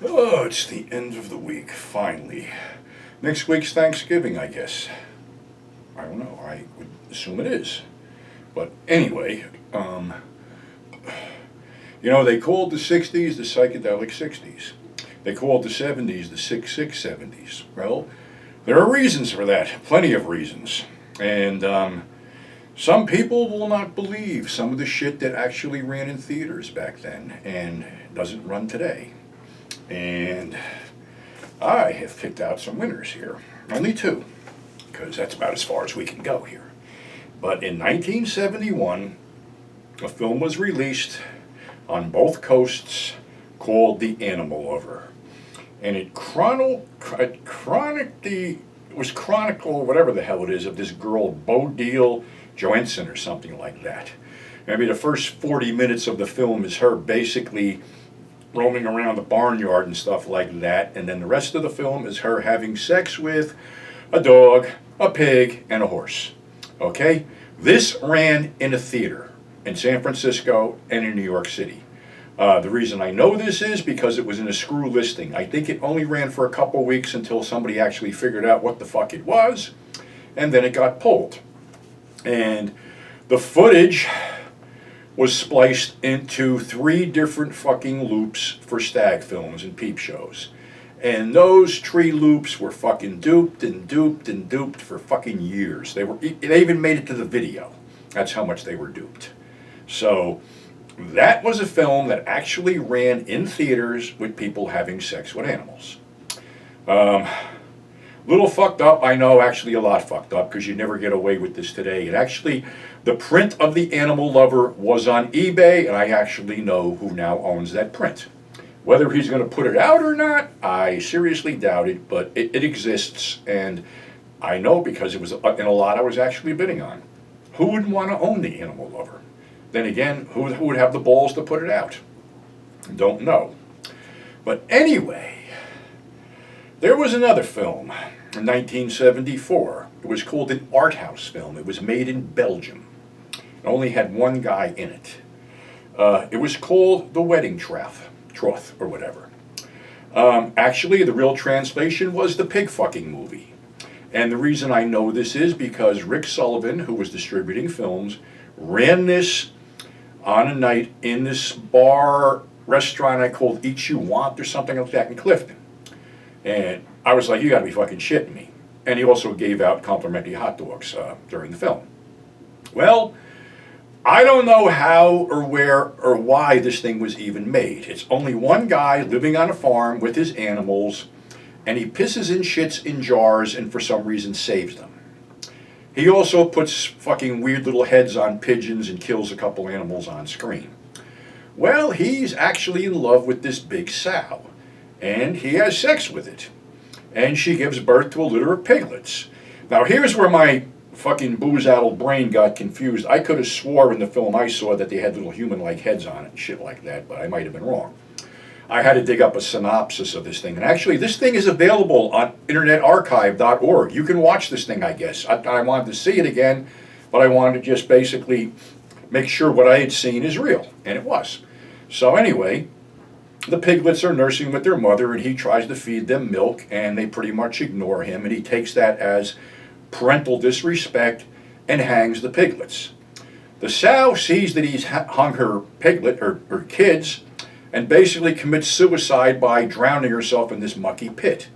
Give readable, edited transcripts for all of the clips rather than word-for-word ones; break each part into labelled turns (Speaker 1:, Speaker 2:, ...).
Speaker 1: Oh, it's the end of the week, finally. Next week's Thanksgiving, I guess. I don't know, I would assume it is. But anyway, they called the 60s the psychedelic 60s. They called the 70s the 6-6 70s. Well, there are reasons for that, plenty of reasons. And some people will not believe some of the shit that actually ran in theaters back then and doesn't run today. And I have picked out some winners here. Only two, because that's about as far as we can go here. But in 1971, a film was released on both coasts called The Animal Lover. And it was chronicle, whatever the hell it is, of this girl, Bodil Johansen or something like that. Maybe the first 40 minutes of the film is her basically roaming around the barnyard and stuff like that, and then the rest of the film is her having sex with a dog, a pig, and a horse. Okay? This ran in a theater in San Francisco and in New York City. The reason I know this is because it was in a screw listing. I think it only ran for a couple weeks until somebody actually figured out what the fuck it was, and then it got pulled. And the footage was spliced into 3 different fucking loops for stag films and peep shows. And those 3 loops were fucking duped and duped and duped for fucking years. They even made it to the video. That's how much they were duped. So that was a film that actually ran in theaters with people having sex with animals. Little fucked up, I know, actually a lot fucked up, because you never get away with this today. And actually, the print of The Animal Lover was on eBay, and I actually know who now owns that print. Whether he's going to put it out or not, I seriously doubt it, but it exists, and I know because it was in a lot I was actually bidding on. Who wouldn't want to own The Animal Lover? Then again, who would have the balls to put it out? Don't know. But anyway, there was another film in 1974. It was called an art house film. It was made in Belgium. It only had one guy in it. It was called The Wedding Troth, or whatever. Actually, the real translation was The Pig Fucking Movie. And the reason I know this is because Rick Sullivan, who was distributing films, ran this on a night in this bar restaurant I called Eat You Want or something like that in Clifton. And I was like, you gotta be fucking shitting me. And he also gave out complimentary hot dogs during the film. Well, I don't know how or where or why this thing was even made. It's only one guy living on a farm with his animals, and he pisses and shits in jars and for some reason saves them. He also puts fucking weird little heads on pigeons and kills a couple animals on screen. Well, he's actually in love with this big sow, and he has sex with it. And she gives birth to a litter of piglets. Now here's where my fucking booze-addled brain got confused. I could have swore in the film I saw that they had little human-like heads on it and shit like that, but I might have been wrong. I had to dig up a synopsis of this thing. And actually, this thing is available on internetarchive.org. You can watch this thing, I guess. I wanted to see it again, but I wanted to just basically make sure what I had seen is real. And it was. So anyway, the piglets are nursing with their mother, and he tries to feed them milk, and they pretty much ignore him, and he takes that as parental disrespect and hangs the piglets. The sow sees that he's hung her piglet, or kids, and basically commits suicide by drowning herself in this mucky pit.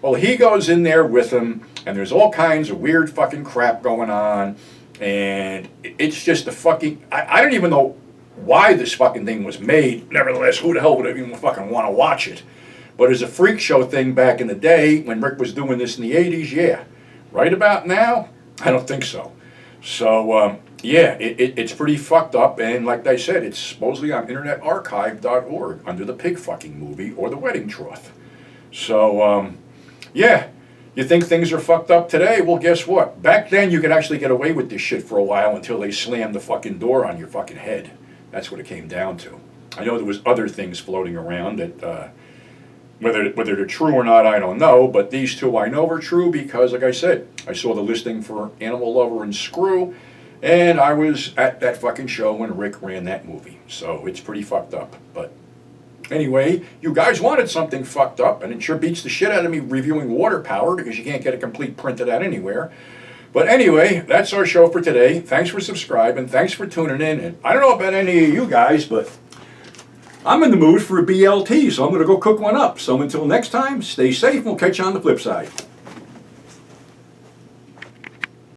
Speaker 1: Well, he goes in there with him, and there's all kinds of weird fucking crap going on, and it's just a fucking... I don't even know why this fucking thing was made. Nevertheless, who the hell would even fucking want to watch it? But as a freak show thing back in the day, when Rick was doing this in the 80s, yeah. Right about now, I don't think so. So, yeah, it's pretty fucked up, and like I said, it's supposedly on internetarchive.org under the Pig Fucking Movie or The Wedding Troth. So, yeah, you think things are fucked up today? Well, guess what? Back then, you could actually get away with this shit for a while until they slammed the fucking door on your fucking head. That's what it came down to. I know there was other things floating around that, whether they're true or not, I don't know, but these two I know are true because, like I said, I saw the listing for Animal Lover and Screw, and I was at that fucking show when Rick ran that movie. So it's pretty fucked up, but Anyway, you guys wanted something fucked up, and it sure beats the shit out of me reviewing water power because you can't get a complete print of that anywhere. But anyway, that's our show for today. Thanks for subscribing. Thanks for tuning in. And I don't know about any of you guys, but I'm in the mood for a BLT, so I'm going to go cook one up. So until next time, stay safe and we'll catch you on the flip side.